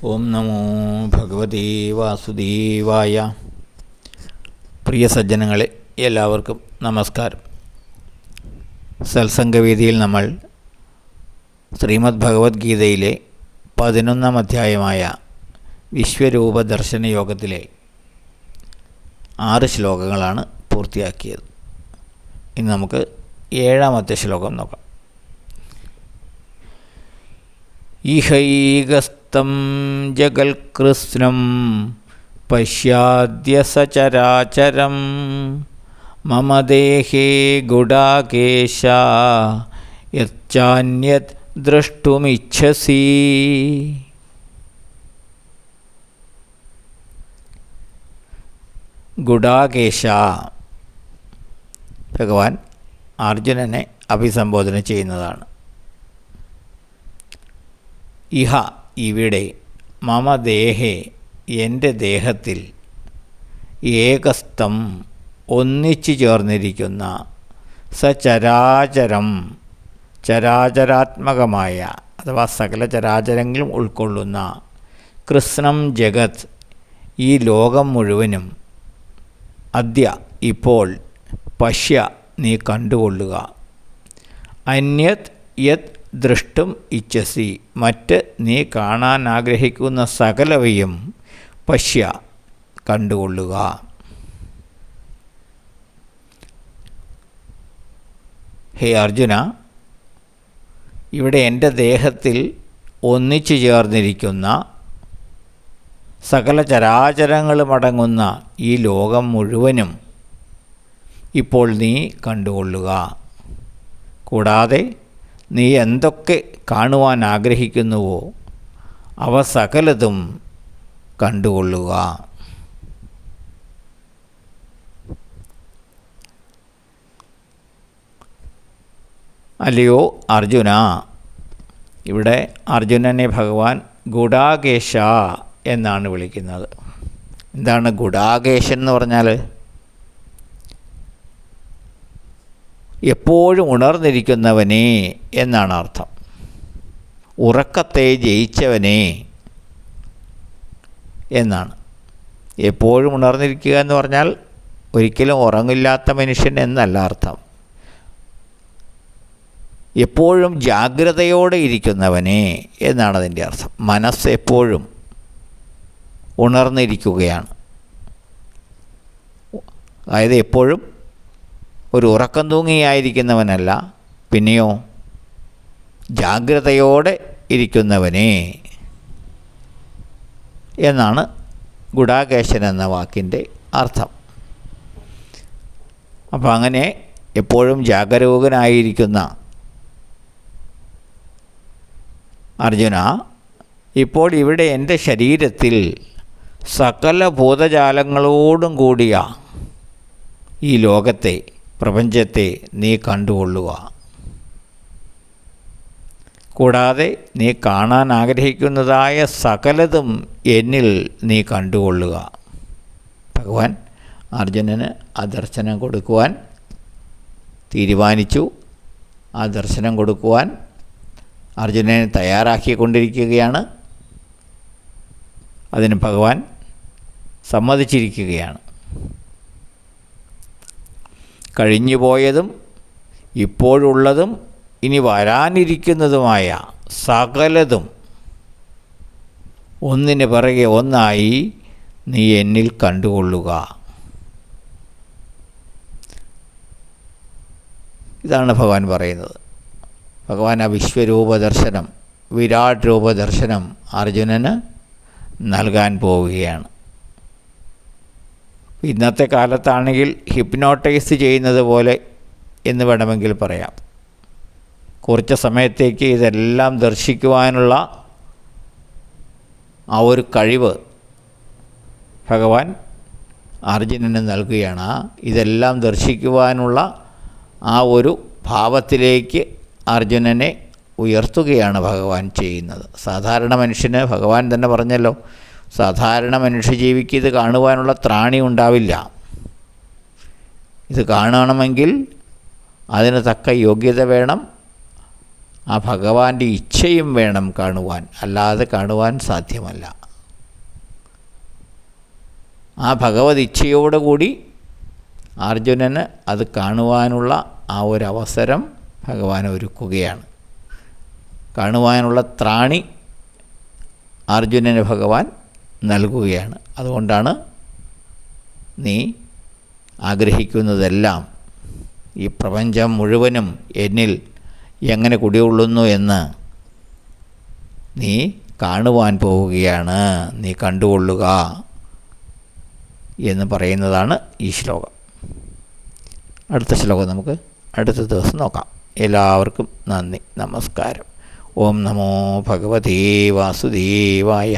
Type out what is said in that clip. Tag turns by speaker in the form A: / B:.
A: ഓം നമോ ഭഗവതേ വാസുദേവായ. പ്രിയ സജ്ജനങ്ങളെ, എല്ലാവർക്കും നമസ്കാരം. സത്സംഗവേദിയിൽ നമ്മൾ ശ്രീമദ് ഭഗവത്ഗീതയിലെ 11-ാം അധ്യായമായ വിശ്വരൂപ ദർശന യോഗത്തിലെ 6 ശ്ലോകങ്ങളാണ് പൂർത്തിയാക്കിയത്. ഇനി നമുക്ക് 7-ാമത്തെ ശ്ലോകം നോക്കാം. ഇഹൈകസ്തം ജഗൽകൃത്സ്നം പശ്യാദ്യ സചരാചരം മമ ദേഹേ ഗുഡാകേശ യച്ഛാന്യത് ദ്രഷ്ടുമിച്ഛസി. ഗുഡാകേശ ഭഗവാൻ അർജുനനെ അഭിസംബോധന ചെയ്യുന്നതാണ്. ഇഹ ഇവിടെ, മമ ദേഹേ എൻ്റെ ദേഹത്തിൽ, ഏകസ്തം ഒന്നിച്ചു ചേർന്നിരിക്കുന്ന, സചരാചരം ചരാചരാത്മകമായ അഥവാ സകല ചരാചരങ്ങളും ഉൾക്കൊള്ളുന്ന, കൃത്സ്നം ജഗത് ഈ ലോകം മുഴുവനും, അദ്യ ഇപ്പോൾ, പശ്യ നീ കണ്ടുകൊള്ളുക, അന്യത് യത് ദൃഷ്ടും ഇച്ഛസി മറ്റ് നീ കാണാൻ ആഗ്രഹിക്കുന്ന സകലവയും പശ്യ കണ്ടുകൊള്ളുക. ഹേ അർജുന, ഇവിടെ എൻ്റെ ദേഹത്തിൽ ഒന്നിച്ചു ചേർന്നിരിക്കുന്ന സകല ചരാചരങ്ങളും അടങ്ങുന്ന ഈ ലോകം മുഴുവനും ഇപ്പോൾ നീ കണ്ടുകൊള്ളുക. കൂടാതെ നീ എന്തൊക്കെ കാണുവാൻ ആഗ്രഹിക്കുന്നുവോ അവ സകലതും കണ്ടുകൊള്ളുക. അല്ലയോ അർജുന, ഇവിടെ അർജുനനെ ഭഗവാൻ ഗുഡാകേശ എന്നാണ് വിളിക്കുന്നത്. എന്താണ് ഗുഡാകേശൻ എന്ന് പറഞ്ഞാൽ? എപ്പോഴും ഉണർന്നിരിക്കുന്നവനെ എന്നാണ് അർത്ഥം. ഉറക്കത്തെ ജയിച്ചവനെ എന്നാണ്. എപ്പോഴും ഉണർന്നിരിക്കുക എന്ന് പറഞ്ഞാൽ ഒരിക്കലും ഉറങ്ങില്ലാത്ത മനുഷ്യൻ എന്നല്ല അർത്ഥം. എപ്പോഴും ജാഗ്രതയോടെ ഇരിക്കുന്നവനെ എന്നാണ് അതിൻ്റെ അർത്ഥം. മനസ്സ് എപ്പോഴും ഉണർന്നിരിക്കുകയാണ്. അതായത് എപ്പോഴും ഒരു ഉറക്കം തൂങ്ങിയായിരിക്കുന്നവനല്ല, പിന്നെയോ ജാഗ്രതയോടെ ഇരിക്കുന്നവനെ എന്നാണ് ഗുഡാകേശൻ എന്ന വാക്കിൻ്റെ അർത്ഥം. അപ്പോൾ അങ്ങനെ എപ്പോഴും ജാഗരൂകനായിരിക്കുന്ന അർജുന, ഇപ്പോൾ ഇവിടെ എൻ്റെ ശരീരത്തിൽ സകല ഭൂതജാലങ്ങളോടും കൂടിയ ഈ ലോകത്തെ, പ്രപഞ്ചത്തെ നീ കണ്ടുകൊള്ളുക. കൂടാതെ നീ കാണാൻ ആഗ്രഹിക്കുന്നതായ സകലതും എന്നിൽ നീ കണ്ടുകൊള്ളുക. ഭഗവാൻ അർജുനന് ആ ദർശനം കൊടുക്കുവാൻ തീരുമാനിച്ചു. ആ ദർശനം കൊടുക്കുവാൻ അർജുനനെ തയ്യാറാക്കിക്കൊണ്ടിരിക്കുകയാണ്. അതിന് ഭഗവാൻ സമ്മതിച്ചിരിക്കുകയാണ്. കഴിഞ്ഞുപോയതും ഇപ്പോഴുള്ളതും ഇനി വരാനിരിക്കുന്നതുമായ സകലതും ഒന്നിന് പിറകെ ഒന്നായി നീ എന്നിൽ കണ്ടുകൊള്ളുക. ഇതാണ് ഭഗവാൻ പറയുന്നത്. ഭഗവാൻ ആ വിശ്വരൂപ ദർശനം, വിരാട് രൂപ ദർശനം അർജുനന് നൽകാൻ പോവുകയാണ്. ഇന്നത്തെ കാലത്താണെങ്കിൽ ഹിപ്നോട്ടൈസ് ചെയ്യുന്നത് പോലെ എന്ന് വേണമെങ്കിൽ പറയാം. കുറച്ച് സമയത്തേക്ക് ഇതെല്ലാം ദർശിക്കുവാനുള്ള ആ ഒരു കഴിവ് ഭഗവാൻ അർജുനന് നൽകുകയാണ്. ഇതെല്ലാം ദർശിക്കുവാനുള്ള ആ ഒരു ഭാവത്തിലേക്ക് അർജുനനെ ഉയർത്തുകയാണ് ഭഗവാൻ ചെയ്യുന്നത്. സാധാരണ മനുഷ്യന് ഭഗവാൻ തന്നെ പറഞ്ഞല്ലോ, സാധാരണ മനുഷ്യജീവിക്ക് ഇത് കാണുവാനുള്ള ത്രാണി ഉണ്ടാവില്ല. ഇത് കാണണമെങ്കിൽ അതിന് തക്ക യോഗ്യത വേണം, ആ ഭഗവാന്റെ ഇച്ഛയും വേണം കാണുവാൻ, അല്ലാതെ കാണുവാൻ സാധ്യമല്ല. ആ ഭഗവത് ഇച്ഛയോടുകൂടി അർജുനന് അത് കാണുവാനുള്ള ആ ഒരവസരം ഭഗവാൻ ഒരുക്കുകയാണ്. കാണുവാനുള്ള ത്രാണി അർജുനന് ഭഗവാൻ നൽകുകയാണ്. അതുകൊണ്ടാണ് നീ ആഗ്രഹിക്കുന്നതെല്ലാം ഈ പ്രപഞ്ചം മുഴുവനും എന്നിൽ എങ്ങനെ കുടികൊള്ളുന്നു എന്ന് നീ കാണുവാൻ പോവുകയാണ്, നീ കണ്ടുകൊള്ളുക എന്ന് പറയുന്നതാണ് ഈ ശ്ലോകം. അടുത്ത ശ്ലോകം നമുക്ക് അടുത്ത ദിവസം നോക്കാം. എല്ലാവർക്കും നന്ദി, നമസ്കാരം. ഓം നമോ ഭഗവതേ വാസുദേവായ.